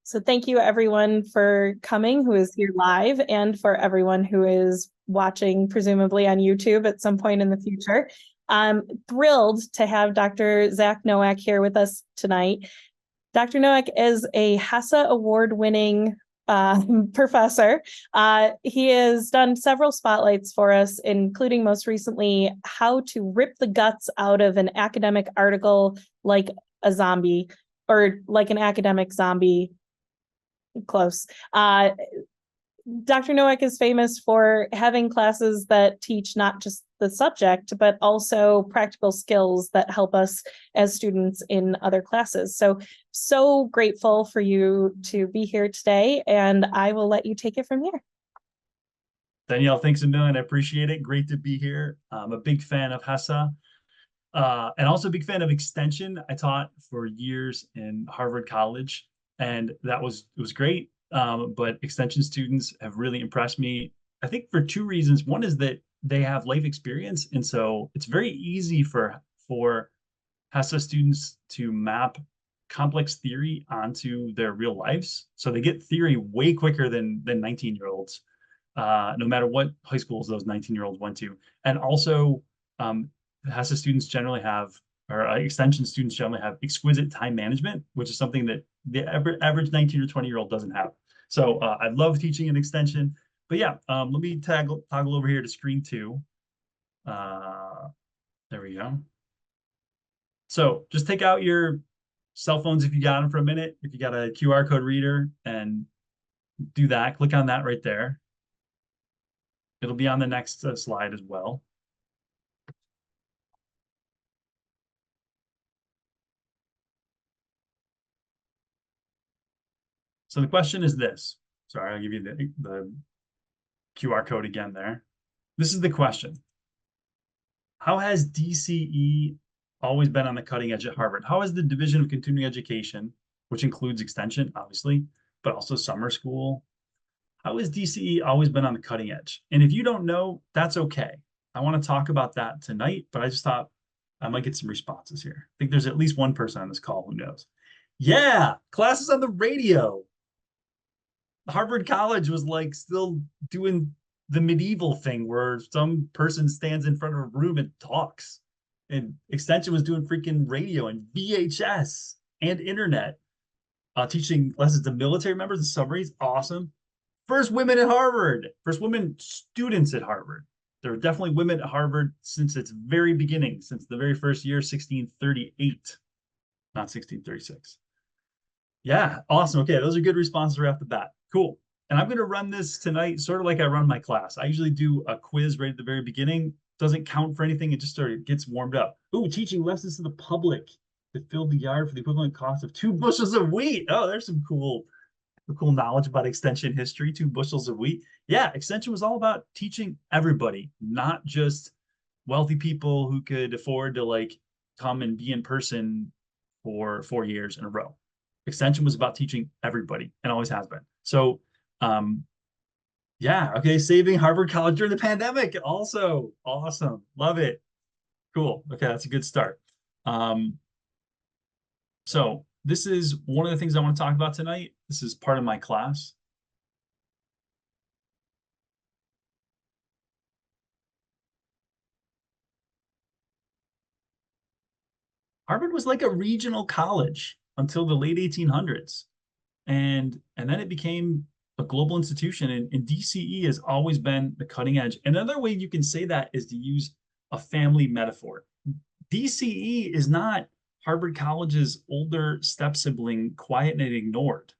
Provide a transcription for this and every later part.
So thank you everyone for coming who is here live and for everyone who is watching presumably on YouTube at some point in the future. I'm thrilled to have Dr. Zach Nowak here with us tonight. Dr. Nowak is a HESA award-winning professor. He has done several spotlights for us, including most recently, how to rip the guts out of an academic article like a zombie, or like an academic zombie. Close. Dr. Nowak is famous for having classes that teach not just the subject, but also practical skills that help us as students in other classes. So grateful for you to be here today, and I will let you take it from here. Danielle, thanks a million. I appreciate it. Great to be here. I'm a big fan of HESA, and also a big fan of extension. I taught for years in Harvard College, and it was great. But extension students have really impressed me, I think, for two reasons. One is that they have life experience, and so it's very easy for HESA students to map complex theory onto their real lives. So they get theory way quicker than 19-year-olds, no matter what high schools those 19-year-olds went to. And also, HESA students generally have, or extension students generally have, exquisite time management, which is something that the average 19 or 20-year-old doesn't have. So I love teaching an extension. But yeah, let me toggle over here to screen 2. There we go. So just take out your cell phones if you got them for a minute. If you got a QR code reader, and do that. Click on that right there. It'll be on the next slide as well. So the question is this. Sorry, I'll give you the QR code again there. This is the question. How has DCE always been on the cutting edge at Harvard? How has the Division of Continuing Education, which includes extension, obviously, but also summer school, how has DCE always been on the cutting edge? And if you don't know, that's okay. I want to talk about that tonight, but I just thought I might get some responses here. I think there's at least one person on this call who knows. Yeah, classes on the radio. Harvard College was like still doing the medieval thing where some person stands in front of a room and talks. And extension was doing freaking radio and VHS and internet, teaching lessons to military members and submarines. Awesome. First women at Harvard, first women students at Harvard. There are definitely women at Harvard since its very beginning, since the very first year, 1638, not 1636. Yeah, awesome. Okay, those are good responses right off the bat. Cool. And I'm going to run this tonight sort of like I run my class. I usually do a quiz right at the very beginning. Doesn't count for anything. It just sort of gets warmed up. Ooh, teaching lessons to the public that filled the yard for the equivalent cost of 2 bushels of wheat. Oh, there's some cool knowledge about extension history. 2 bushels of wheat. Yeah, extension was all about teaching everybody, not just wealthy people who could afford to like come and be in person for 4 years in a row. Extension was about teaching everybody and always has been. So yeah, okay, saving Harvard College during the pandemic, also awesome. Love it. Cool. Okay, that's a good start. So this is one of the things I want to talk about tonight. This is part of my class. Harvard was like a regional college until the late 1800s. And then it became a global institution, and DCE has always been the cutting edge. Another way you can say that is to use a family metaphor. DCE is not Harvard College's older step sibling, quiet and ignored.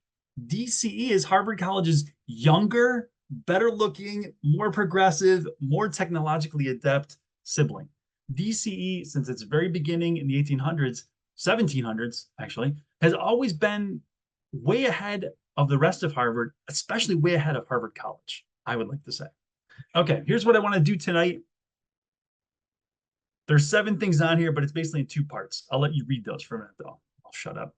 DCE is Harvard College's younger, better looking, more progressive, more technologically adept sibling. DCE, since its very beginning in the 1800s, 1700s actually, has always been way ahead of the rest of Harvard, especially way ahead of Harvard College, I would like to say. Okay, here's what I want to do tonight. There's 7 things on here, but it's basically in 2 parts. I'll let you read those for a minute, though. I'll shut up.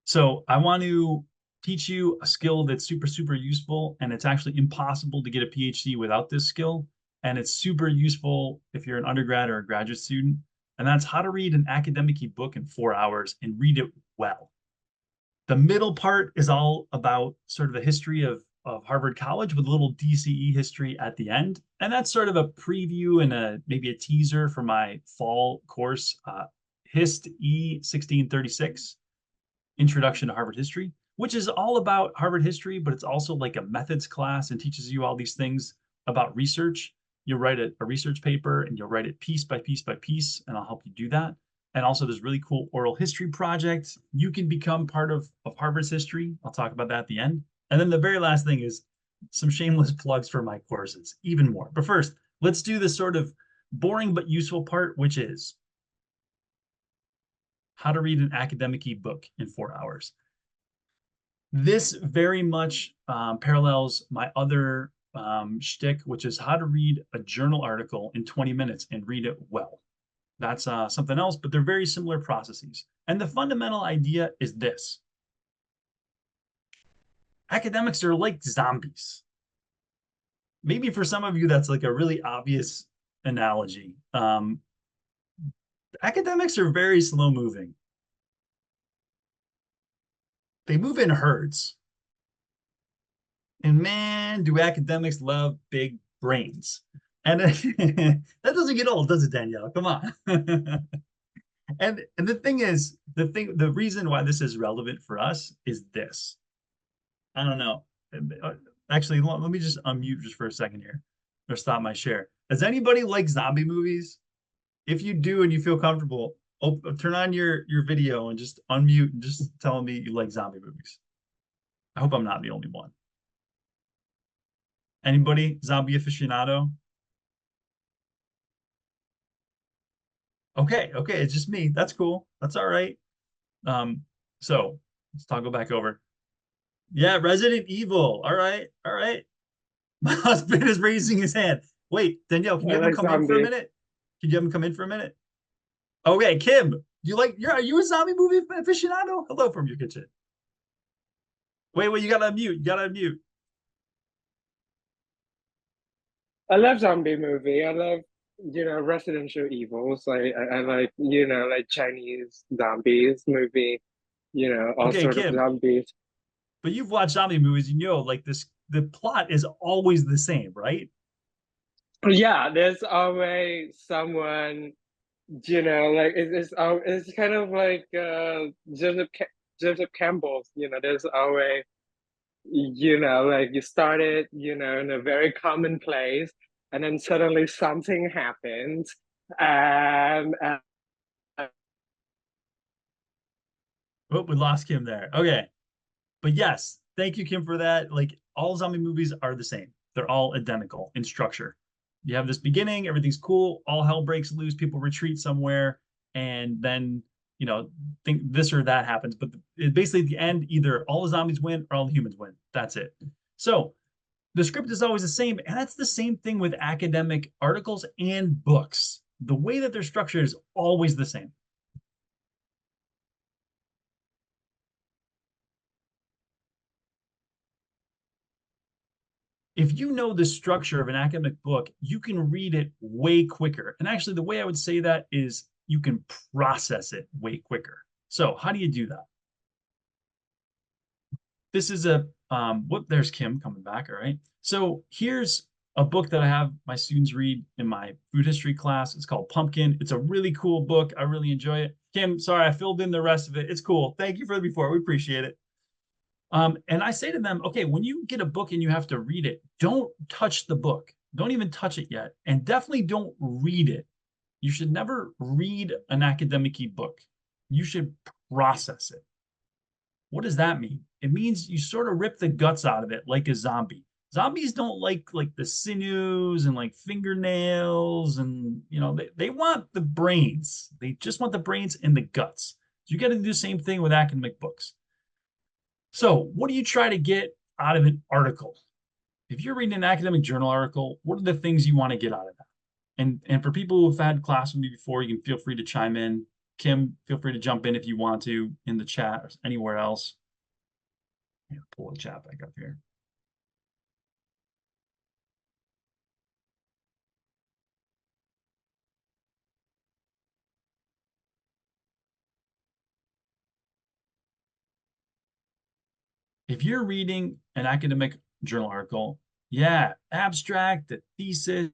So I want to teach you a skill that's super, super useful, and it's actually impossible to get a PhD without this skill. and it's super useful if you're an undergrad or a graduate student. And that's how to read an academic book in 4 hours and read it well. The middle part is all about sort of the history of Harvard College with a little DCE history at the end. And that's sort of a preview and maybe a teaser for my fall course, HIST E-1636, Introduction to Harvard History, which is all about Harvard history, but it's also like a methods class and teaches you all these things about research. You'll write a research paper and you'll write it piece by piece by piece, and I'll help you do that. And also there's really cool oral history projects. You can become part of Harvard's history. I'll talk about that at the end. And then the very last thing is some shameless plugs for my courses, even more. But first, let's do this sort of boring but useful part, which is how to read an academic book in 4 hours. This very much parallels my other shtick, which is how to read a journal article in 20 minutes and read it well. That's something else, but they're very similar processes. And the fundamental idea is this. Academics are like zombies. Maybe for some of you, that's like a really obvious analogy. Academics are very slow moving. They move in herds. And man, do academics love big brains. And that doesn't get old, does it, Danielle? Come on. And the thing is, the reason why this is relevant for us is this. I don't know. Actually, let me just unmute just for a second here, or stop my share. Does anybody like zombie movies? If you do and you feel comfortable, turn on your video and just unmute and just tell me you like zombie movies. I hope I'm not the only one. Anybody zombie aficionado? Okay, it's just me. That's cool. That's all right. So let's go back over. Yeah, Resident Evil. All right. My husband is raising his hand. Wait, Danielle, can you have him come in for a minute? Can you have him come in for a minute? Okay, Kim, are you a zombie movie aficionado? Hello from your kitchen. Wait, you gotta unmute. I love zombie movie. I love, residential evils. I like, like Chinese zombies movie, all Okay, sort of Kim, zombies. but you've watched zombie movies, like this, the plot is always the same, right? Yeah, there's always someone, like it's kind of like Joseph Campbell's, there's always, like you started, in a very common place, and then suddenly something happens, and Oh, we lost Kim there. Okay. But yes, thank you, Kim, for that. Like all zombie movies are the same. They're all identical in structure. You have this beginning, everything's cool, all hell breaks loose, people retreat somewhere, and then think this or that happens. But basically at the end, either all the zombies win or all the humans win. That's it. So the script is always the same, and that's the same thing with academic articles and books. The way that they're structured is always the same. If you know the structure of an academic book, you can read it way quicker. And actually, the way I would say that is you can process it way quicker. So how do you do that? This is there's Kim coming back, all right? So here's a book that I have my students read in my food history class. It's called Pumpkin. It's a really cool book. I really enjoy it. Kim, sorry, I filled in the rest of it. It's cool. Thank you for the before. We appreciate it. And I say to them, okay, when you get a book and you have to read it, don't touch the book. Don't even touch it yet. And definitely don't read it. You should never read an academic book. You should process it. What does that mean? It means you sort of rip the guts out of it like a zombie. Zombies don't like the sinews and like fingernails and they want the brains. They just want the brains and the guts. So you got to do the same thing with academic books. So what do you try to get out of an article? If you're reading an academic journal article, what are the things you want to get out of that? And for people who've had class with me before, you can feel free to chime in. Kim, feel free to jump in if you want to in the chat or anywhere else. Pull the chat back up here. If you're reading an academic journal article, yeah, abstract, the thesis,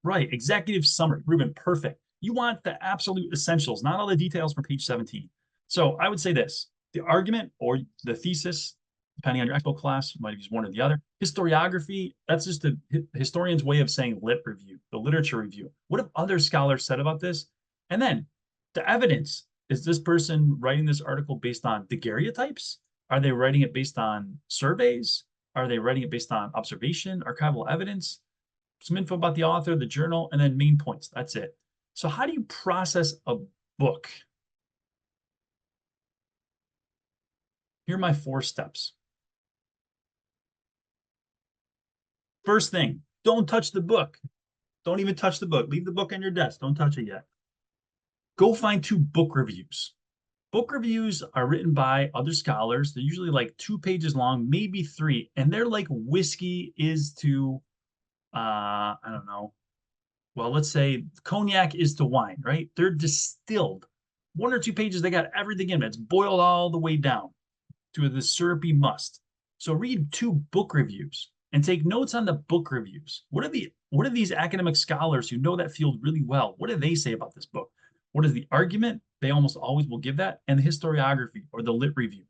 right, executive summary, Ruben, perfect. You want the absolute essentials, not all the details from page 17. So I would say this, the argument or the thesis, depending on your expo class, you might use one or the other. Historiography, that's just a historian's way of saying lit review, the literature review. What have other scholars said about this? And then the evidence. Is this person writing this article based on daguerreotypes? Are they writing it based on surveys? Are they writing it based on observation, archival evidence? Some info about the author, the journal, and then main points. That's it. So how do you process a book? Here are my 4 steps. First thing, don't touch the book. Don't even touch the book. Leave the book on your desk. Don't touch it yet. Go find 2 book reviews. Book reviews are written by other scholars. They're usually like 2 pages long, maybe 3. And they're like whiskey is to, I don't know, well, let's say cognac is to wine, right? They're distilled. 1 or 2 pages, they got everything in it. It's boiled all the way down to the syrupy must. So read 2 book reviews and take notes on the book reviews. What are these academic scholars who know that field really well? What do they say about this book? What is the argument? They almost always will give that, and the historiography or the lit review.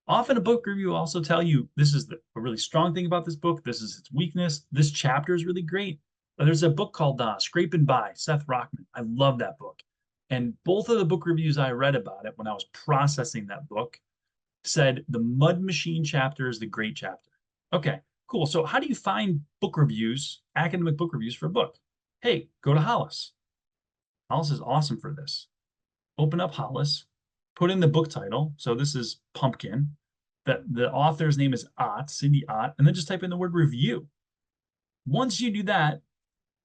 Often a book review will also tell you this is a really strong thing about this book. This is its weakness. This chapter is really great. There's a book called Scraping By, Seth Rockman. I love that book. And both of the book reviews I read about it when I was processing that book said the Mud Machine chapter is the great chapter. Okay, cool. So how do you find book reviews, academic book reviews for a book? Hey, go to Hollis. Hollis is awesome for this. Open up Hollis, put in the book title. So this is Pumpkin. The author's name is Ott, Cindy Ott, and then just type in the word review. Once you do that,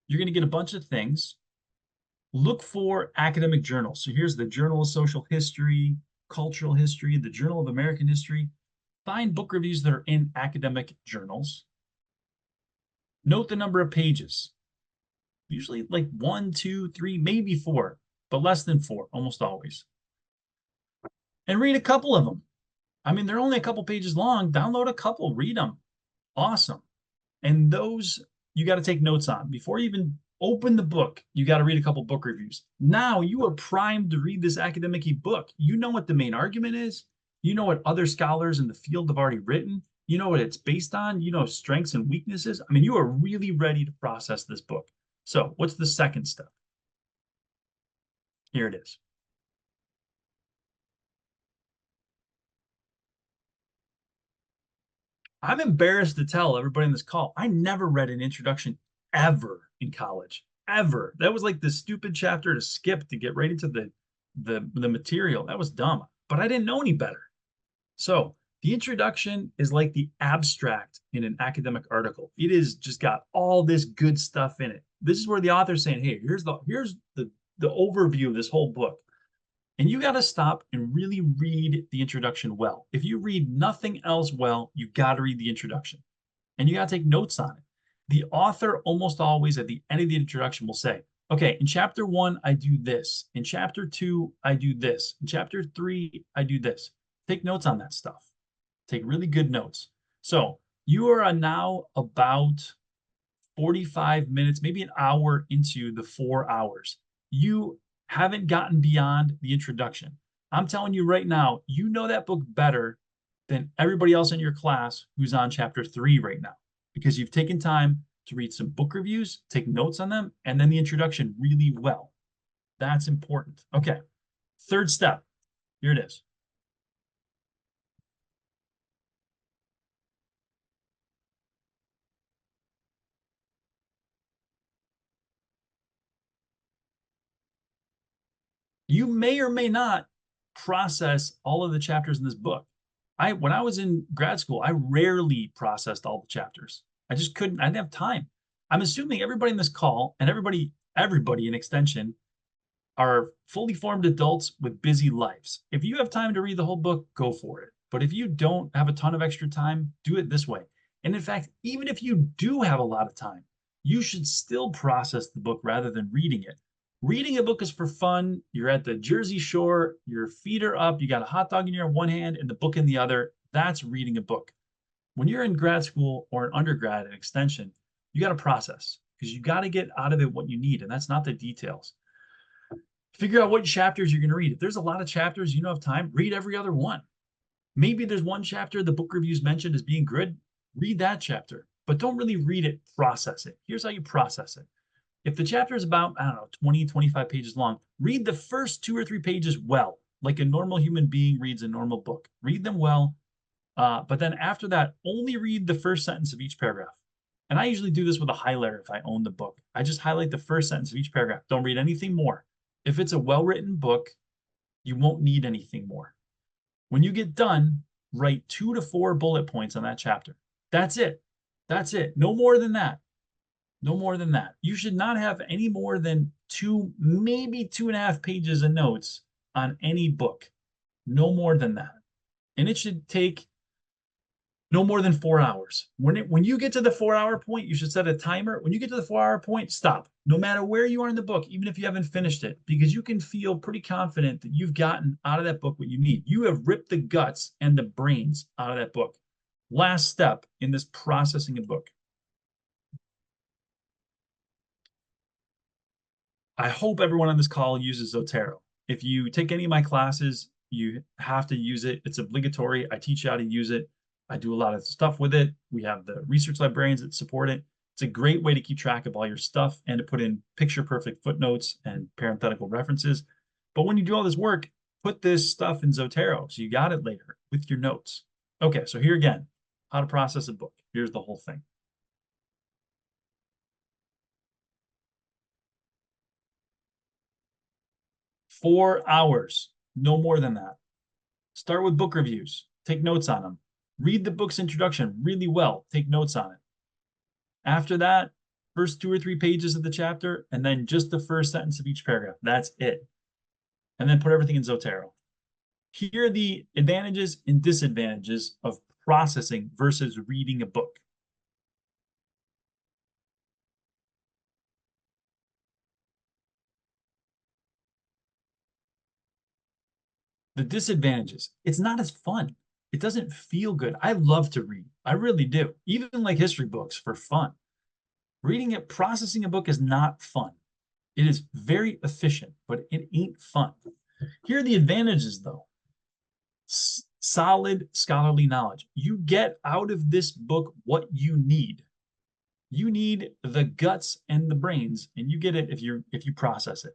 you're going to get a bunch of things. Look for academic journals. So here's the Journal of Social History, Cultural History, the Journal of American History. Find book reviews that are in academic journals. Note the number of pages. Usually like 1, 2, 3, maybe 4, but less than 4, almost always. And read a couple of them. I mean, they're only a couple pages long. Download a couple, read them. Awesome. And those you got to take notes on. Before you even open the book, you got to read a couple book reviews. Now you are primed to read this academic-y book. You know what the main argument is. You know what other scholars in the field have already written. You know what it's based on. You know strengths and weaknesses. I mean, you are really ready to process this book. So what's the second step? Here it is. I'm embarrassed to tell everybody in this call, I never read an introduction ever in college, ever. That was like the stupid chapter to skip to get right into the material. That was dumb, but I didn't know any better. So the introduction is like the abstract in an academic article. It is just got all this good stuff in it. This is where the author's saying, hey, here's the overview of this whole book. And you got to stop and really read the introduction well. If you read nothing else well, you got to read the introduction and you got to take notes on it. The author almost always at the end of the introduction will say, okay, in chapter 1, I do this. In chapter 2, I do this. In chapter 3, I do this. Take notes on that stuff. Take really good notes. So you are now about 45 minutes, maybe an hour into the 4 hours. You haven't gotten beyond the introduction. I'm telling you right now, you know that book better than everybody else in your class who's on chapter 3 right now, because you've taken time to read some book reviews, take notes on them, and then the introduction really well. That's important. Okay, third step. Here it is. You may or may not process all of the chapters in this book. When I was in grad school, I rarely processed all the chapters. I just couldn't, I didn't have time. I'm assuming everybody in this call and everybody in extension are fully formed adults with busy lives. If you have time to read the whole book, go for it. But if you don't have a ton of extra time, do it this way. And in fact, even if you do have a lot of time, you should still process the book rather than reading it. Reading a book is for fun. You're at the Jersey Shore, your feet are up, you got a hot dog in your one hand and the book in the other. That's reading a book. When you're in grad school or an undergrad and extension, you got to process because you got to get out of it what you need, and that's not the details. Figure out what chapters you're going to read. If there's a lot of chapters, you don't have time, read every other one. Maybe there's one chapter the book reviews mentioned as being good, read that chapter, but don't really read it, process it. Here's how you process it. If the chapter is about, I don't know, 20, 25 pages long, read the first 2 or 3 pages well, like a normal human being reads a normal book. Read them well, but then after that, only read the first sentence of each paragraph. And I usually do this with a highlighter if I own the book. I just highlight the first sentence of each paragraph. Don't read anything more. If it's a well-written book, you won't need anything more. When you get done, write 2 to 4 bullet points on that chapter. That's it. That's it. No more than that. No more than that. You should not have any more than 2, maybe 2.5 pages of notes on any book. No more than that. And it should take no more than 4 hours. When you get to the 4-hour point, you should set a timer. When you get to the 4-hour point, stop. No matter where you are in the book, even if you haven't finished it, because you can feel pretty confident that you've gotten out of that book what you need. You have ripped the guts and the brains out of that book. Last step in this processing a book. I hope everyone on this call uses Zotero. If you take any of my classes, you have to use it. It's obligatory. I teach you how to use it. I do a lot of stuff with it. We have the research librarians that support it. It's a great way to keep track of all your stuff and to put in picture-perfect footnotes and parenthetical references. But when you do all this work, put this stuff in Zotero so you got it later with your notes. Okay, so here again, how to process a book. Here's the whole thing. Four hours, no more than that. Start with book reviews. Take notes on them. Read the book's introduction really well. Take notes on it. After that, first 2 or 3 pages of the chapter, and then just the first sentence of each paragraph. That's it. And then put everything in Zotero. Here are the advantages and disadvantages of processing versus reading a book. The disadvantages, it's not as fun. It doesn't feel good. I love to read. I really do. Even like history books for fun. Reading it, processing a book is not fun. It is very efficient, but it ain't fun. Here are the advantages though. Solid scholarly knowledge. You get out of this book what you need. You need the guts and the brains, and you get it if you process it.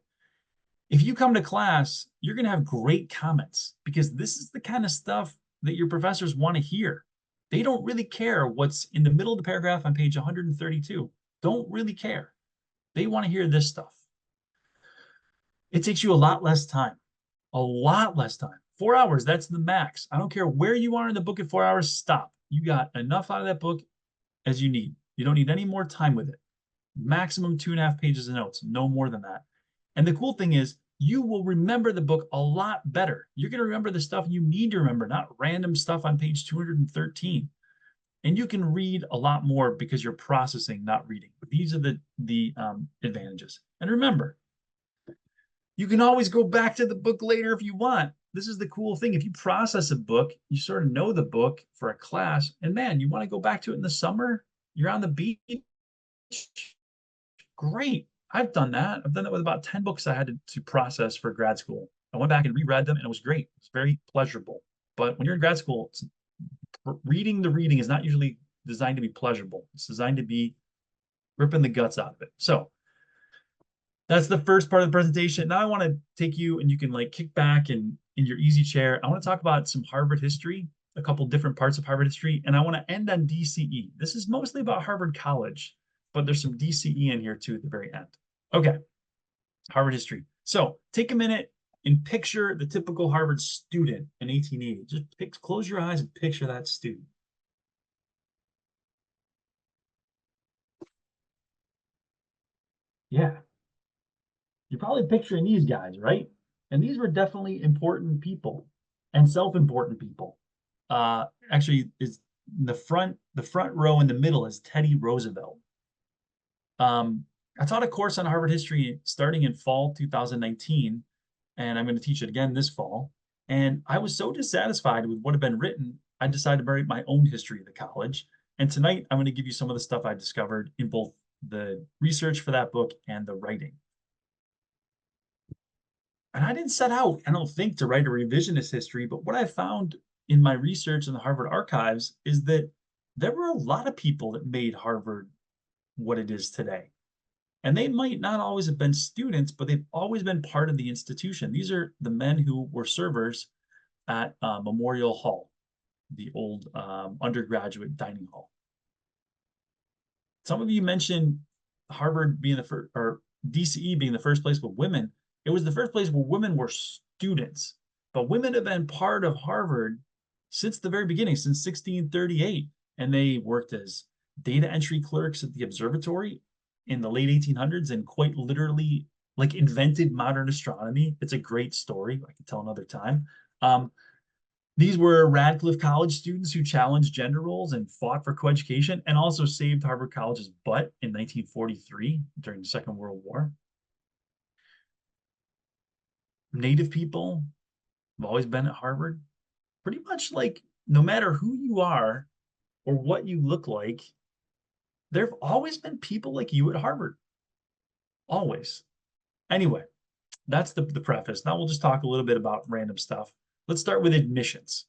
If you come to class, you're going to have great comments because this is the kind of stuff that your professors want to hear. They don't really care what's in the middle of the paragraph on page 132. Don't really care. They want to hear this stuff. It takes you a lot less time. A lot less time. 4 hours, that's the max. I don't care where you are in the book at 4 hours, stop. You got enough out of that book as you need. You don't need any more time with it. Maximum 2.5 pages of notes, no more than that. And the cool thing is, you will remember the book a lot better. You're going to remember the stuff you need to remember, not random stuff on page 213. And you can read a lot more because you're processing, not reading. These are the advantages. And remember, you can always go back to the book later if you want. This is the cool thing. If you process a book, you sort of know the book for a class, and man, you want to go back to it in the summer, you're on the beach, great. I've done that. I've done that with about 10 books I had to process for grad school. I went back and reread them, and it was great. It was very pleasurable. But when you're in grad school, reading the reading is not usually designed to be pleasurable. It's designed to be ripping the guts out of it. So that's the first part of the presentation. Now I want to take you, and you can like kick back and in your easy chair. I want to talk about some Harvard history, a couple different parts of Harvard history, and I want to end on DCE. This is mostly about Harvard College, but there's some DCE in here too at the very end. Okay, Harvard history. So take a minute and picture the typical Harvard student in 1880. Just close your eyes and picture that student. Yeah. You're probably picturing these guys, right? And these were definitely important people and self-important people. Actually, is the front row in the middle is Teddy Roosevelt. I taught a course on Harvard history starting in fall 2019, and I'm going to teach it again this fall. And I was so dissatisfied with what had been written, I decided to write my own history of the college. And tonight, I'm going to give you some of the stuff I discovered in both the research for that book and the writing. And I didn't set out, I don't think, to write a revisionist history, but what I found in my research in the Harvard archives is that there were a lot of people that made Harvard what it is today. And they might not always have been students, but they've always been part of the institution. These are the men who were servers at Memorial Hall, the old undergraduate dining hall. Some of you mentioned Harvard being the first, or DCE being the first place with women. It was the first place where women were students, but women have been part of Harvard since the very beginning, since 1638. And they worked as data entry clerks at the observatory in the late 1800s and quite literally like invented modern astronomy. It's a great story. I can tell another time. These were Radcliffe College students who challenged gender roles and fought for coeducation and also saved Harvard College's butt in 1943 during the Second World War. Native people have always been at Harvard. Pretty much like no matter who you are or what you look like, there have always been people like you at Harvard. Always. Anyway, that's the preface. Now we'll just talk a little bit about random stuff. Let's start with admissions.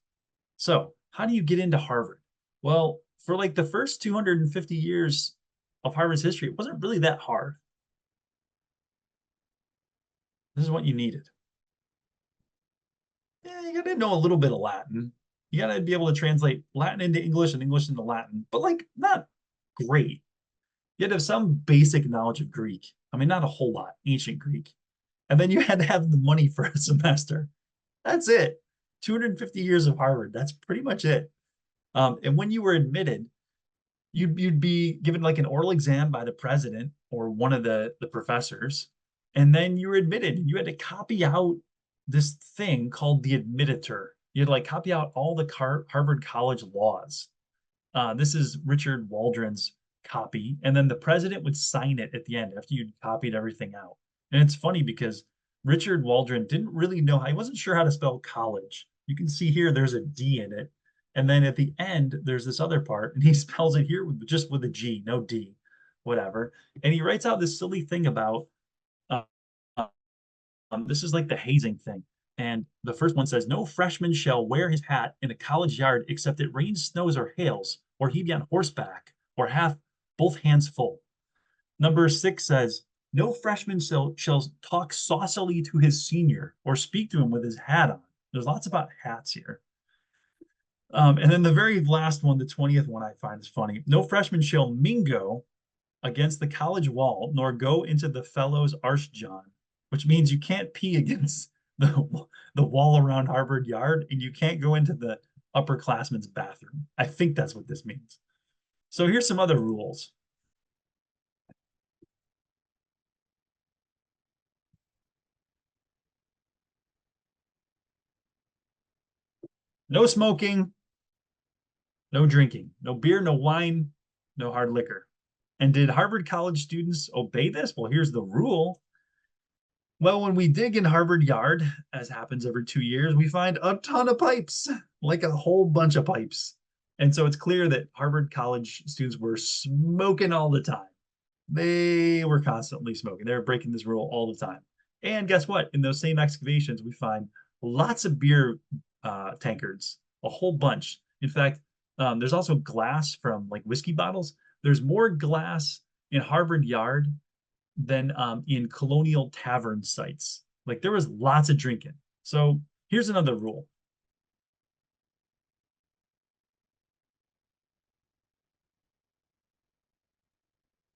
So how do you get into Harvard? Well, for like the first 250 years of Harvard's history, it wasn't really that hard. This is what you needed. Yeah, you got to know a little bit of Latin. You got to be able to translate Latin into English and English into Latin, but like not great. You had to have some basic knowledge of Greek. I mean, not a whole lot, ancient Greek. And then you had to have the money for a semester. That's it. 250 years of Harvard. That's pretty much it. And when you were admitted, you'd be given like an oral exam by the president or one of the professors, and then you were admitted. You had to copy out this thing called the admititor. You had to like copy out all the Harvard College laws. This is Richard Waldron's copy, and then the president would sign it at the end after you'd copied everything out. And it's funny because Richard Waldron didn't really know, he wasn't sure how to spell college. You can see here there's a D in it. And then at the end, there's this other part, and he spells it here just with a G, no D, whatever. And he writes out this silly thing about, this is like the hazing thing. And the first one says, no freshman shall wear his hat in a college yard except it rains, snows, or hails, or he be on horseback, or have both hands full. Number 6 says, no freshman shall talk saucily to his senior or speak to him with his hat on. There's lots about hats here. And then the very last one, the 20th one I find is funny. No freshman shall mingo against the college wall, nor go into the fellows' archjon, which means you can't pee against the wall around Harvard Yard, and you can't go into the upperclassmen's bathroom. I think that's what this means. So here's some other rules. No smoking, no drinking, no beer, no wine, no hard liquor. And did Harvard College students obey this? Well, here's the rule. Well, when we dig in Harvard Yard, as happens every 2 years, we find a ton of pipes, like a whole bunch of pipes. And so it's clear that Harvard College students were smoking all the time. They were constantly smoking. They were breaking this rule all the time. And guess what? In those same excavations, we find lots of beer tankards, a whole bunch. In fact, there's also glass from like whiskey bottles. There's more glass in Harvard Yard than in colonial tavern sites. Like there was lots of drinking. So here's another rule.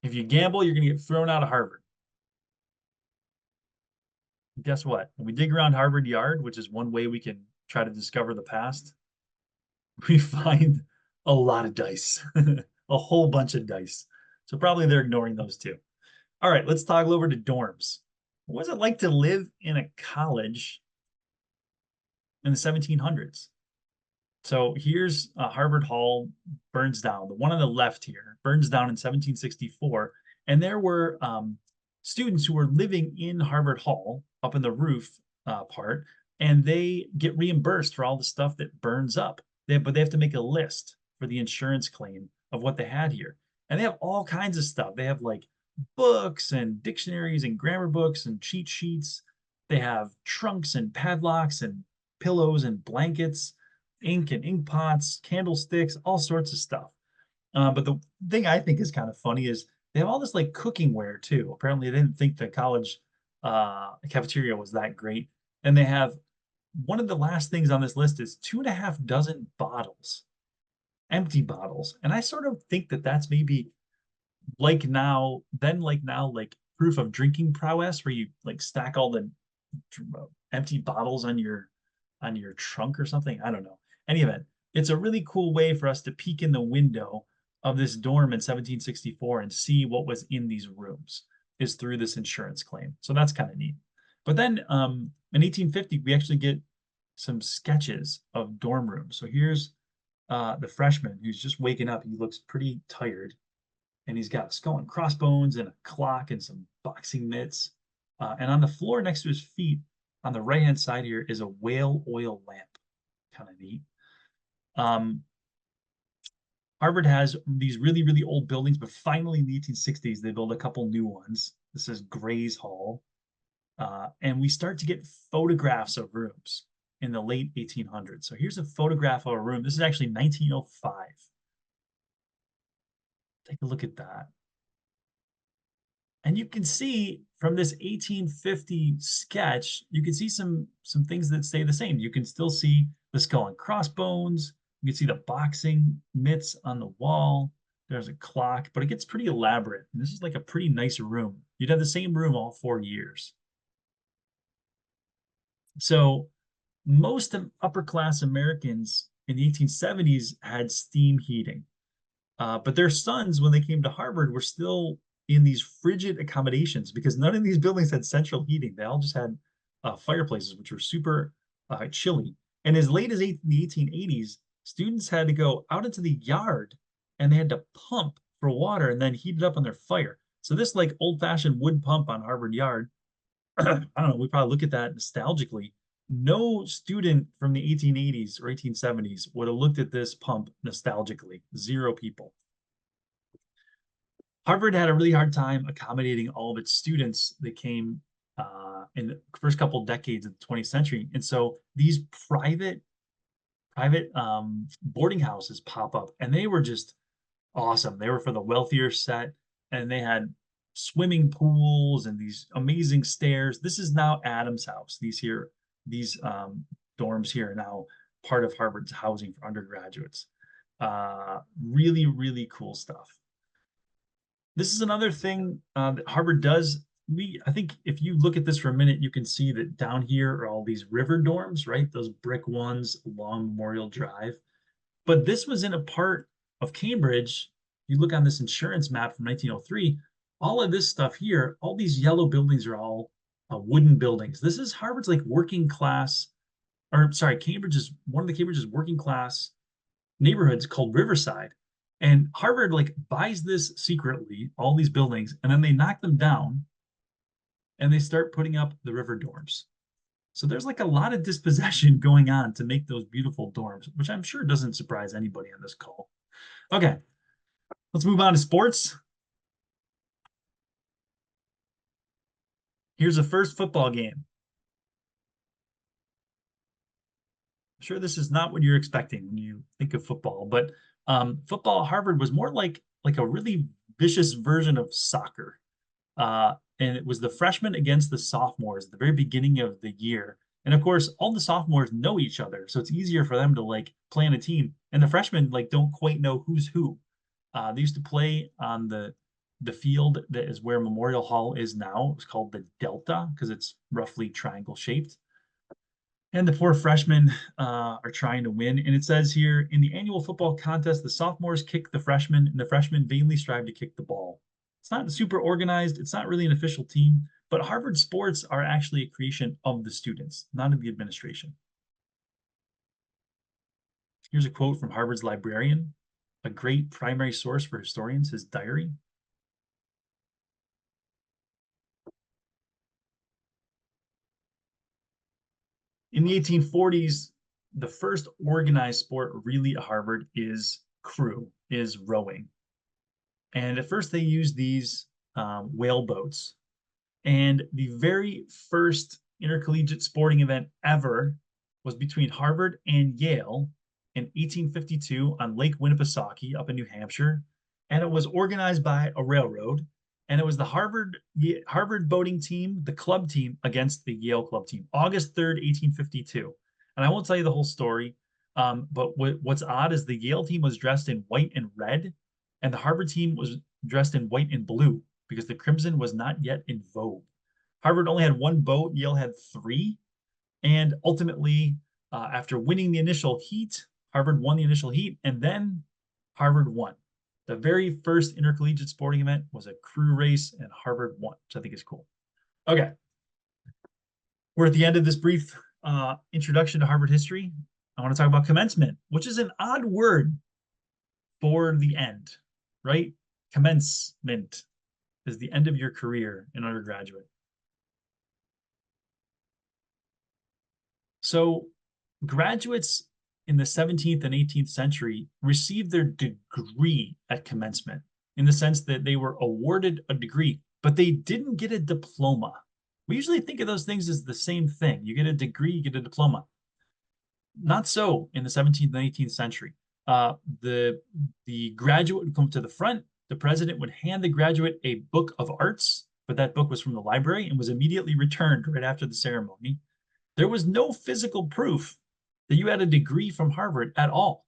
If you gamble, you're going to get thrown out of Harvard. Guess what? When we dig around Harvard Yard, which is one way we can try to discover the past, we find a lot of dice, a whole bunch of dice. So probably they're ignoring those too. All right, let's toggle over to dorms. What was it like to live in a college in the 1700s? So here's Harvard Hall burns down. The one on the left here burns down in 1764. And there were students who were living in Harvard Hall up in the roof part, and they get reimbursed for all the stuff that burns up. But they have to make a list for the insurance claim of what they had here. And they have all kinds of stuff. They have like books and dictionaries and grammar books and cheat sheets. They have trunks and padlocks and pillows and blankets, ink and ink pots, candlesticks, all sorts of stuff. But the thing I think is kind of funny is they have all this like cooking ware too. Apparently, they didn't think the college cafeteria was that great. And they have one of the last things on this list is 2.5 dozen bottles, empty bottles. And I sort of think that that's maybe like now, like proof of drinking prowess, where you like stack all the empty bottles on your trunk or something. I don't know. Any event, it's a really cool way for us to peek in the window of this dorm in 1764 and see what was in these rooms is through this insurance claim. So that's kind of neat. But then in 1850, we actually get some sketches of dorm rooms. So here's the freshman who's just waking up. He looks pretty tired. And he's got a skull and crossbones and a clock and some boxing mitts. And on the floor next to his feet, on the right-hand side here, is a whale oil lamp. Kind of neat. Harvard has these really, really old buildings, but finally in the 1860s, they build a couple new ones. This is Gray's Hall. And we start to get photographs of rooms in the late 1800s. So here's a photograph of a room. This is actually 1905. Take a look at that. And you can see from this 1850 sketch, you can see some things that stay the same. You can still see the skull and crossbones. You can see the boxing mitts on the wall. There's a clock, but it gets pretty elaborate. And this is like a pretty nice room. You'd have the same room all 4 years. So most of upper class Americans in the 1870s had steam heating. But their sons, when they came to Harvard, were still in these frigid accommodations because none of these buildings had central heating. They all just had fireplaces, which were super chilly. And as late as the 1880s, students had to go out into the yard and they had to pump for water and then heat it up on their fire. So this like old-fashioned wood pump on Harvard Yard, I don't know, we probably look at that nostalgically. No student from the 1880s or 1870s would have looked at this pump nostalgically. 0 people. Harvard had a really hard time accommodating all of its students that came in the first couple of decades of the 20th century. And so these private boarding houses pop up, and they were just awesome. They were for the wealthier set, and they had swimming pools and these amazing stairs. This is now Adam's house. These dorms here are now part of Harvard's housing for undergraduates. Really, really cool stuff. This is another thing that Harvard does. I think if you look at this for a minute, you can see that down here are all these river dorms, right? Those brick ones along Memorial Drive. But this was in a part of Cambridge. You look on this insurance map from 1903, all of this stuff here, all these yellow buildings are all wooden buildings. This is Harvard's like working class, or sorry, one of Cambridge's working class neighborhoods called Riverside. And Harvard like buys this secretly, all these buildings, and then they knock them down and they start putting up the river dorms. So there's like a lot of dispossession going on to make those beautiful dorms, which I'm sure doesn't surprise anybody on this call. Okay, let's move on to sports. Here's the first football game. I'm sure this is not what you're expecting when you think of football, but football at Harvard was more like a really vicious version of soccer. And it was the freshmen against the sophomores at the very beginning of the year. And of course, all the sophomores know each other, so it's easier for them to like play on a team. And the freshmen like don't quite know who's who. They used to play on the field that is where Memorial Hall is now. It's called the Delta because it's roughly triangle shaped. And the poor freshmen are trying to win. And it says here, in the annual football contest, the sophomores kick the freshmen, and the freshmen vainly strive to kick the ball. It's not super organized. It's not really an official team, but Harvard sports are actually a creation of the students, not of the administration. Here's a quote from Harvard's librarian, a great primary source for historians, his diary. In the 1840s, the first organized sport really at Harvard is rowing. And at first they used these whale boats. And the very first intercollegiate sporting event ever was between Harvard and Yale in 1852 on Lake Winnipesaukee up in New Hampshire. And it was organized by a railroad. And it was the Harvard boating team, the club team, against the Yale club team, August 3rd, 1852. And I won't tell you the whole story, but what's odd is the Yale team was dressed in white and red, and the Harvard team was dressed in white and blue because the crimson was not yet in vogue. Harvard only had one boat, Yale had three. And ultimately, after winning the initial heat, Harvard won the initial heat, and then Harvard won. The very first intercollegiate sporting event was a crew race, and Harvard won, which I think is cool. Okay. We're at the end of this brief introduction to Harvard history. I want to talk about commencement, which is an odd word for the end, right? Commencement is the end of your career in undergraduate. So graduates in the 17th and 18th century received their degree at commencement in the sense that they were awarded a degree, but they didn't get a diploma. We usually think of those things as the same thing. You get a degree, you get a diploma. Not so in the 17th and 18th century. The graduate would come to the front. The president would hand the graduate a book of arts, but that book was from the library and was immediately returned right after the ceremony. There was no physical proof that you had a degree from Harvard at all,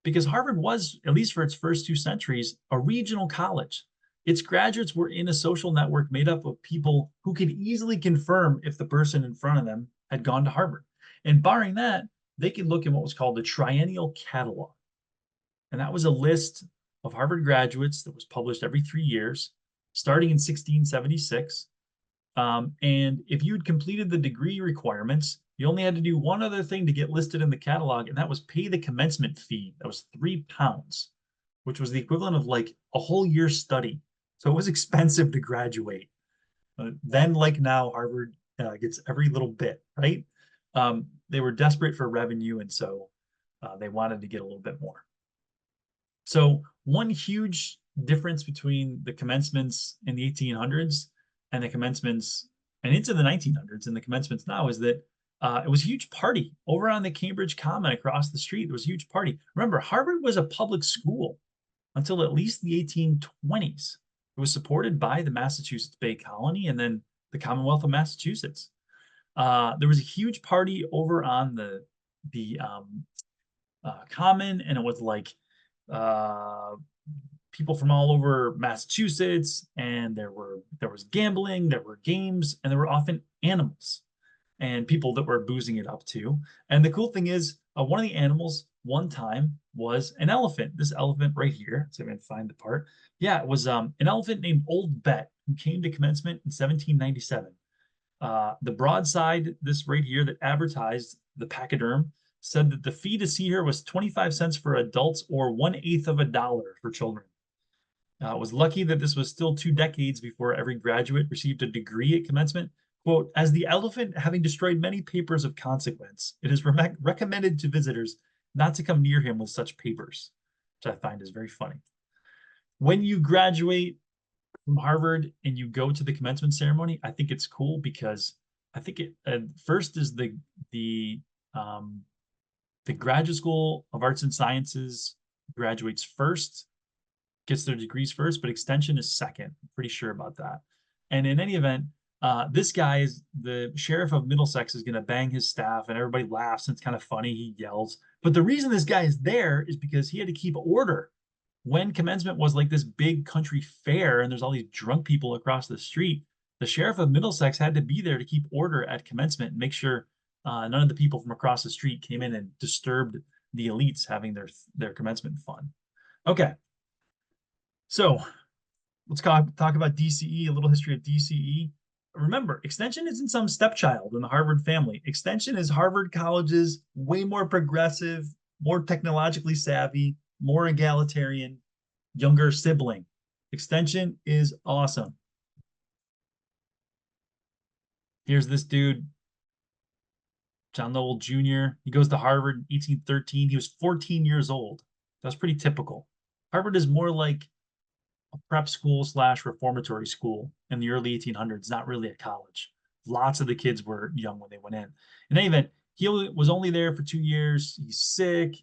because Harvard was, at least for its first 2 centuries, a regional college. Its graduates were in a social network made up of people who could easily confirm if the person in front of them had gone to Harvard. And barring that, they could look in what was called the Triennial Catalog. And that was a list of Harvard graduates that was published every 3 years, starting in 1676. And if you'd completed the degree requirements, you only had to do one other thing to get listed in the catalog, and that was pay the commencement fee. That was £3, which was the equivalent of like a whole year's study. So it was expensive to graduate. Then, like now, Harvard gets every little bit, right? They were desperate for revenue, and so they wanted to get a little bit more. So one huge difference between the commencements in the 1800s and the commencements and into the 1900s and the commencements now is that it was a huge party over on the Cambridge Common across the street. There was a huge party. Remember, Harvard was a public school until at least the 1820s. It was supported by the Massachusetts Bay Colony and then the Commonwealth of Massachusetts. There was a huge party over on the Common, and it was like people from all over Massachusetts, and there was gambling, there were games, and there were often animals and people that were boozing it up too. And the cool thing is, one of the animals one time was an elephant. This elephant right here. So I'm gonna find the part. Yeah, it was an elephant named Old Bet who came to commencement in 1797. The broadside, this right here that advertised the pachyderm, said that the fee to see her was 25 cents for adults or $0.0025 for children. It was lucky that this was still 2 decades before every graduate received a degree at commencement. Quote, as the elephant having destroyed many papers of consequence, it is recommended to visitors not to come near him with such papers, which I find is very funny. When you graduate from Harvard and you go to the commencement ceremony, I think it's cool because I think it first is the Graduate School of Arts and Sciences graduates first, gets their degrees first, but extension is second. I'm pretty sure about that. And in any event, this guy is the sheriff of Middlesex is going to bang his staff, and everybody laughs, and it's kind of funny. He yells. But the reason this guy is there is because he had to keep order. When commencement was like this big country fair and there's all these drunk people across the street, the sheriff of Middlesex had to be there to keep order at commencement and make sure none of the people from across the street came in and disturbed the elites having their commencement fun. Okay. So let's talk about DCE, a little history of DCE. Remember, extension isn't some stepchild in the Harvard family. Extension is Harvard College's way more progressive, more technologically savvy, more egalitarian, younger sibling. Extension is awesome. Here's this dude, which John Lowell Jr. He goes to Harvard in 1813. He was 14 years old. That's pretty typical. Harvard is more like a prep school / reformatory school in the early 1800s, not really a college. Lots of the kids were young when they went in. In any event, he was only there for 2 years. He's sick.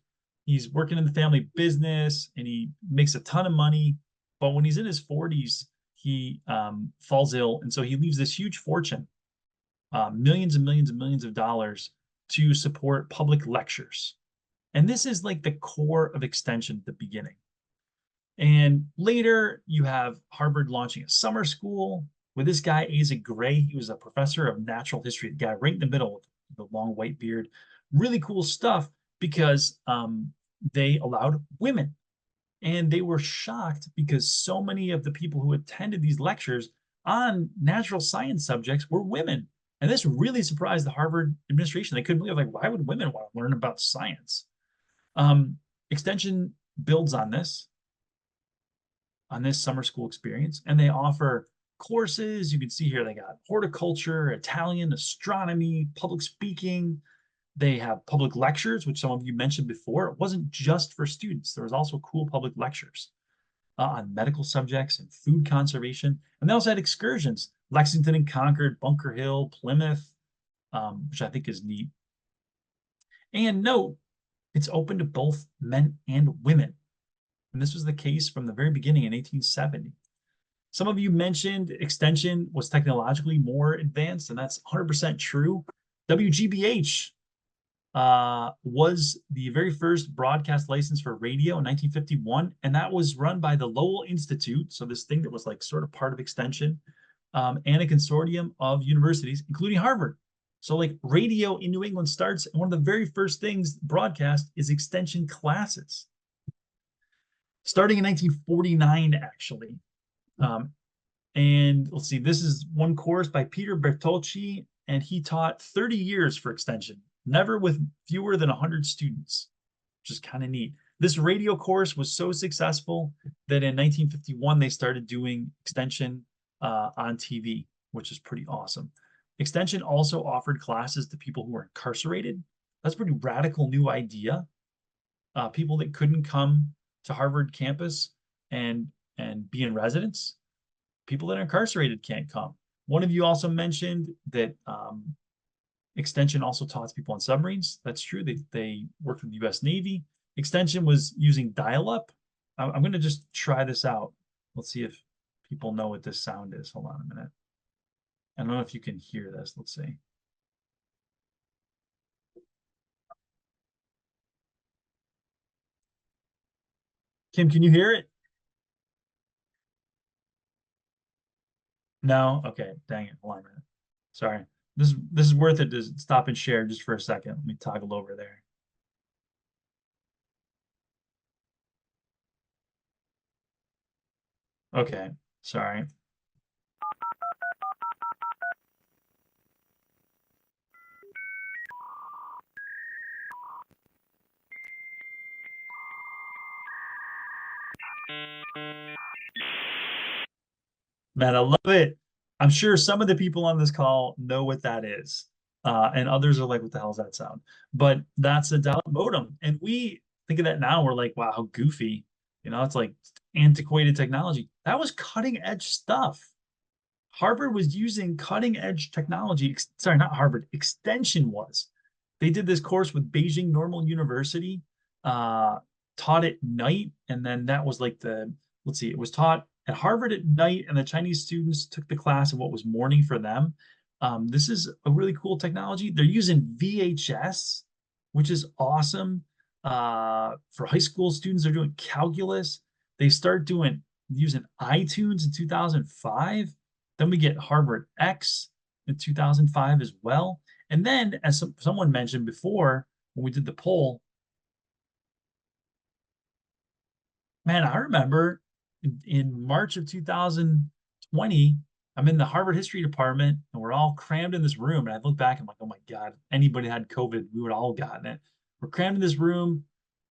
He's working in the family business and he makes a ton of money. But when he's in his 40s, he falls ill. And so he leaves this huge fortune, millions and millions and millions of dollars to support public lectures. And this is like the core of extension at the beginning. And later, you have Harvard launching a summer school with this guy, Asa Gray. He was a professor of natural history, the guy right in the middle with the long white beard. Really cool stuff because they allowed women. And they were shocked because so many of the people who attended these lectures on natural science subjects were women. And this really surprised the Harvard administration. They couldn't believe, like, why would women want to learn about science? Extension builds on this summer school experience, and they offer courses. You can see here they got horticulture, Italian, astronomy, public speaking. They have public lectures, which some of you mentioned before. It wasn't just for students. There was also cool public lectures on medical subjects and food conservation. And they also had excursions, Lexington and Concord, Bunker Hill, Plymouth, which I think is neat. And note, it's open to both men and women. And this was the case from the very beginning in 1870. Some of you mentioned extension was technologically more advanced, and that's 100% true. WGBH was the very first broadcast license for radio in 1951, and that was run by the Lowell Institute, so this thing that was like sort of part of extension, and a consortium of universities, including Harvard. So like radio in New England starts, and one of the very first things broadcast is extension classes. Starting in 1949, actually. And let's see, this is one course by Peter Bertolci, and he taught 30 years for extension, never with fewer than 100 students, which is kind of neat. This radio course was so successful that in 1951, they started doing extension on TV, which is pretty awesome. Extension also offered classes to people who were incarcerated. That's a pretty radical new idea. People that couldn't come to Harvard campus and be in residence, people that are incarcerated can't come. One of you also mentioned that extension also taught people on submarines. That's true. They worked with the U.S. Navy. Extension was using dial-up. I'm going to just try this out. Let's see if people know what this sound is. Hold on a minute. I don't know if you can hear this. Let's see. Kim, can you hear it? No? Okay. Dang it. Hold on a minute. Sorry. This is worth it to stop and share just for a second. Let me toggle over there. Okay. Sorry. Man, I love it. I'm sure some of the people on this call know what that is. And others are like, what the hell is that sound? But that's a dial-up modem. And we think of that now, we're like, wow, how goofy. You know, it's like antiquated technology. That was cutting edge stuff. Harvard was using cutting edge technology. Sorry, not Harvard, Extension was. They did this course with Beijing Normal University, taught at night. And then that was like let's see, it was taught at Harvard at night, and the Chinese students took the class in what was morning for them. This is a really cool technology. They're using VHS, which is awesome. For high school students, they're doing calculus. They start using iTunes in 2005. Then we get Harvard X in 2005 as well. And then, as someone mentioned before, when we did the poll, man, I remember in March of 2020, I'm in the Harvard history department and we're all crammed in this room. And I look back, I'm like, oh my God, anybody had COVID, we would all gotten it. We're crammed in this room.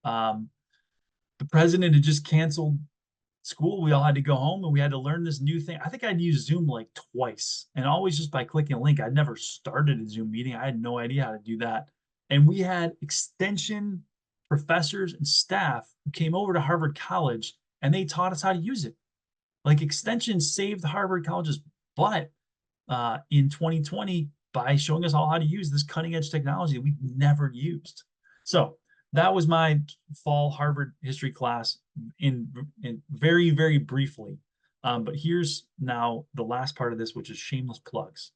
The president had just canceled school. We all had to go home and we had to learn this new thing. I think I'd used Zoom like twice, and always just by clicking a link. I'd never started a Zoom meeting. I had no idea how to do that. And we had extension professors and staff who came over to Harvard College and they taught us how to use it. Like extension saved Harvard College's butt in 2020 by showing us all how to use this cutting edge technology we've never used. So that was my fall Harvard history class in very, very briefly. But here's now the last part of this, which is shameless plugs.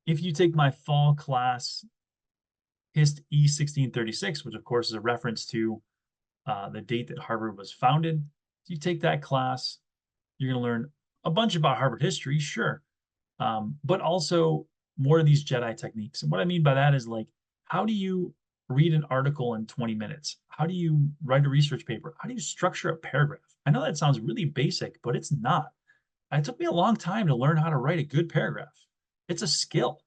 If you take my fall class, HIST E-1636, which of course is a reference to the date that Harvard was founded, if you take that class, you're going to learn a bunch about Harvard history, sure, but also more of these Jedi techniques. And what I mean by that is like, how do you read an article in 20 minutes? How do you write a research paper? How do you structure a paragraph? I know that sounds really basic, but it's not. It took me a long time to learn how to write a good paragraph. It's a skill.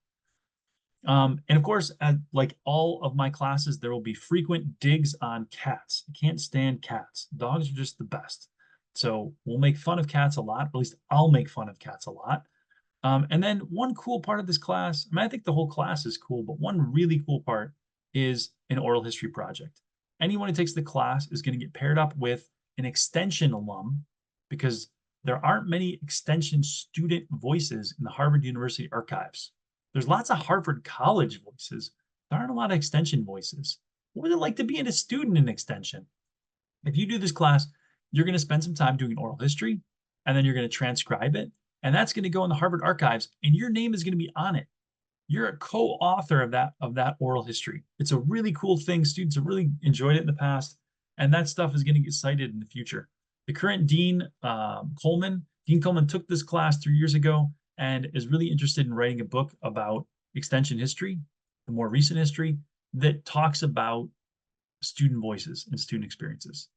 And of course, like all of my classes, there will be frequent digs on cats. I can't stand cats. Dogs are just the best. So we'll make fun of cats a lot, or at least I'll make fun of cats a lot. And then one cool part of this class, I mean, I think the whole class is cool, but one really cool part is an oral history project. Anyone who takes the class is going to get paired up with an extension alum because there aren't many extension student voices in the Harvard University archives. There's lots of Harvard College voices. There aren't a lot of extension voices. What would it like to be a student in extension? If you do this class, you're going to spend some time doing oral history, and then you're going to transcribe it, and that's going to go in the Harvard archives, and your name is going to be on it. You're a co-author of that oral history. It's a really cool thing. Students have really enjoyed it in the past, and that stuff is going to get cited in the future. The current dean, Dean Coleman took this class 3 years ago and is really interested in writing a book about extension history, the more recent history, that talks about student voices and student experiences.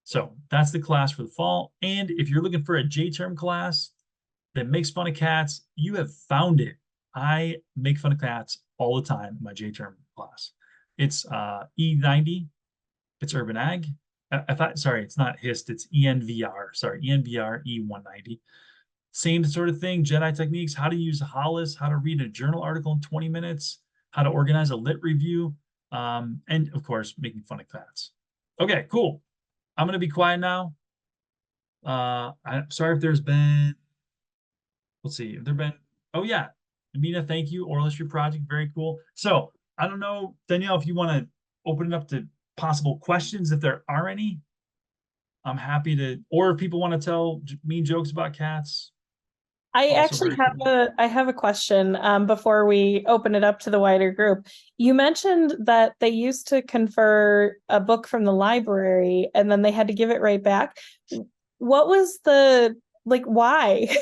So that's the class for the fall. And if you're looking for a J-term class that makes fun of cats, you have found it. I make fun of cats all the time in my J-term class. It's E90. It's Urban Ag. I thought, sorry, it's not HIST, it's ENVR. Sorry, ENVR E190. Same sort of thing, Jedi techniques, how to use HOLIS, how to read a journal article in 20 minutes, how to organize a lit review, and of course, making fun of cats. Okay, cool. I'm going to be quiet now. I'm sorry if there's been, let's see, if there been, oh yeah, Amina, thank you. Oral History Project, very cool. So I don't know, Danielle, if you want to open it up to possible questions, if there are any. I'm happy to, or if people want to tell mean jokes about cats. I Also actually very cool. I have a question before we open it up to the wider group. You mentioned that they used to confer a book from the library and then they had to give it right back. What was why?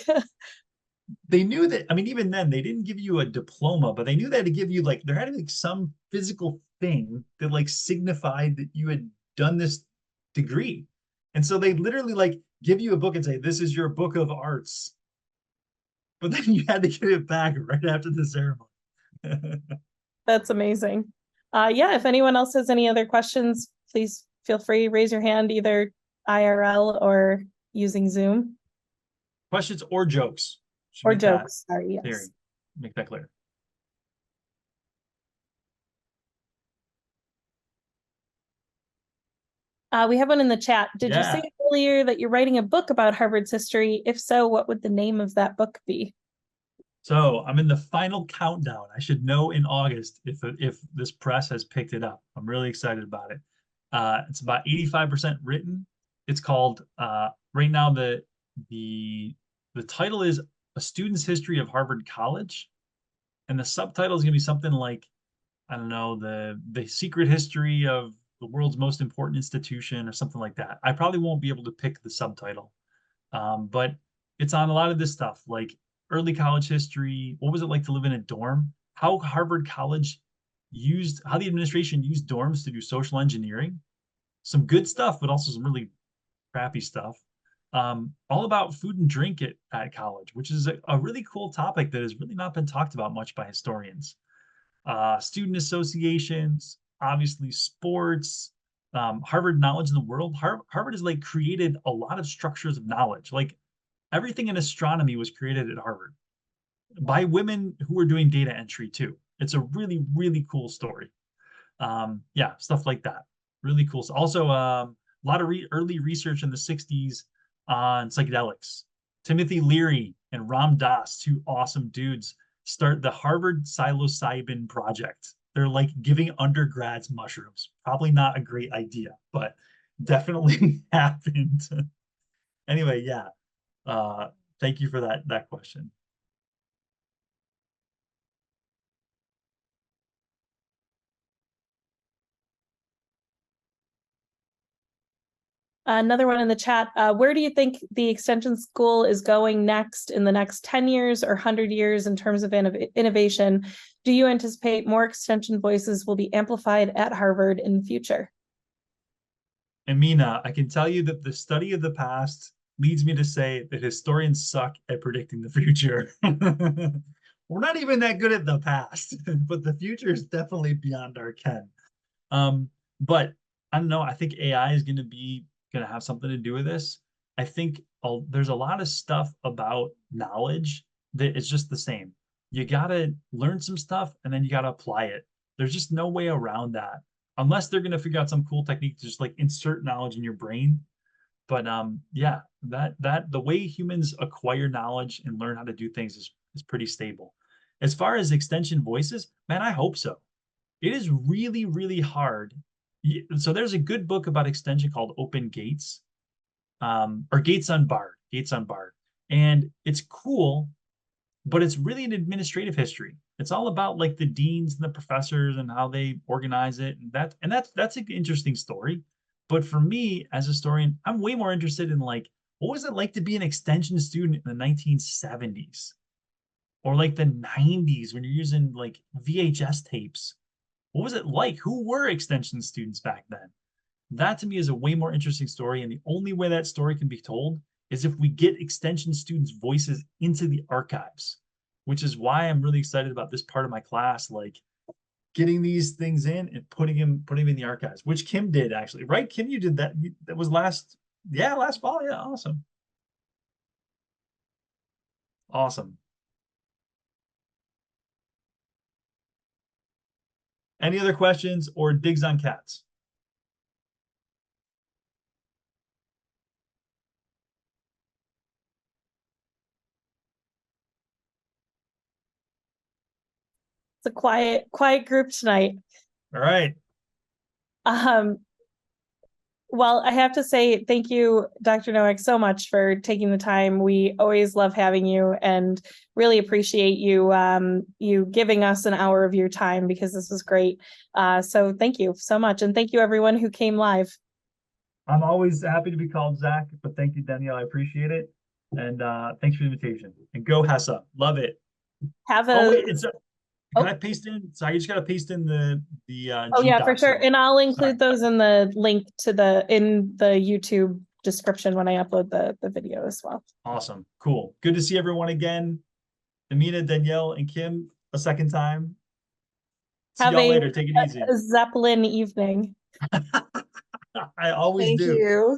They knew that, I mean, even then, they didn't give you a diploma, but they knew they had to give you like, there had to be like some physical thing that like signified that you had done this degree. And so they literally like give you a book and say, this is your book of arts. But then you had to give it back right after the ceremony. That's amazing. Yeah, if anyone else has any other questions, please feel free, raise your hand, either IRL or using Zoom. Questions or jokes? Or jokes, sorry, yes. Theory. Make that clear. We have one in the chat. Did you Yeah. say earlier that you're writing a book about Harvard's history? If so, what would the name of that book be? So I'm in the final countdown. I should know in August if this press has picked it up. I'm really excited about it. It's about 85% written. It's called right now the title is A Student's History of Harvard College, and the subtitle is going to be something like, I don't know, the secret history of the world's most important institution or something like that. I probably won't be able to pick the subtitle, but it's on a lot of this stuff like early college history. What was it like to live in a dorm? How Harvard College how the administration used dorms to do social engineering. Some good stuff, but also some really crappy stuff. All about food and drink at college, which is a really cool topic that has really not been talked about much by historians. Student associations, obviously sports, Harvard knowledge in the world. Harvard has like created a lot of structures of knowledge. Like everything in astronomy was created at Harvard by women who were doing data entry too. It's a really, really cool story. Yeah, stuff like that. Really cool. Also, a lot of early research in the 60s on psychedelics. Timothy Leary and Ram Dass, two awesome dudes, start the Harvard psilocybin project. They're like giving undergrads mushrooms. Probably not a great idea, but definitely happened. Anyway, yeah. Thank you for that question. Another one in the chat. Where do you think the extension school is going next in the next 10 years or 100 years in terms of innovation? Do you anticipate more extension voices will be amplified at Harvard in the future? Amina, I can tell you that the study of the past leads me to say that historians suck at predicting the future. We're not even that good at the past, but the future is definitely beyond our ken. But I don't know. I think AI is going to have something to do with this. I think there's a lot of stuff about knowledge that is just the same. You got to learn some stuff and then you got to apply it. There's just no way around that unless they're going to figure out some cool technique to just like insert knowledge in your brain. But yeah, that the way humans acquire knowledge and learn how to do things is pretty stable. As far as extension voices, man, I hope so. It is really, really hard. So there's a good book about extension called Open Gates, or Gates Unbarred, Gates Unbarred. And it's cool, but it's really an administrative history. It's all about like the deans and the professors and how they organize it. And that's an interesting story. But for me as a historian, I'm way more interested in like, what was it like to be an extension student in the 1970s? Or like the 90s when you're using like VHS tapes? What was it like? Who were extension students back then? That to me is a way more interesting story. And the only way that story can be told is if we get extension students' voices into the archives, which is why I'm really excited about this part of my class, like getting these things in and putting them in the archives, which Kim did actually, right? Kim, you did that. That was last fall. Yeah, awesome. Awesome. Any other questions or digs on cats? It's a quiet group tonight. All right. Well, I have to say thank you, Dr. Nowak, so much for taking the time. We always love having you and really appreciate you you giving us an hour of your time because this was great. So thank you so much. And thank you everyone who came live. I'm always happy to be called Zach, but thank you, Danielle. I appreciate it. And thanks for the invitation. And go HESA. Love it. Have a Oh, wait, can I paste in? So I just gotta paste in the oh yeah, for G-Docs sure. here. And I'll include those in the link to in the YouTube description when I upload the video as well. Awesome. Cool. Good to see everyone again. Amina, Danielle, and Kim a second time. See y'all later. Take it easy. A Zeppelin evening. I always Thank do. you.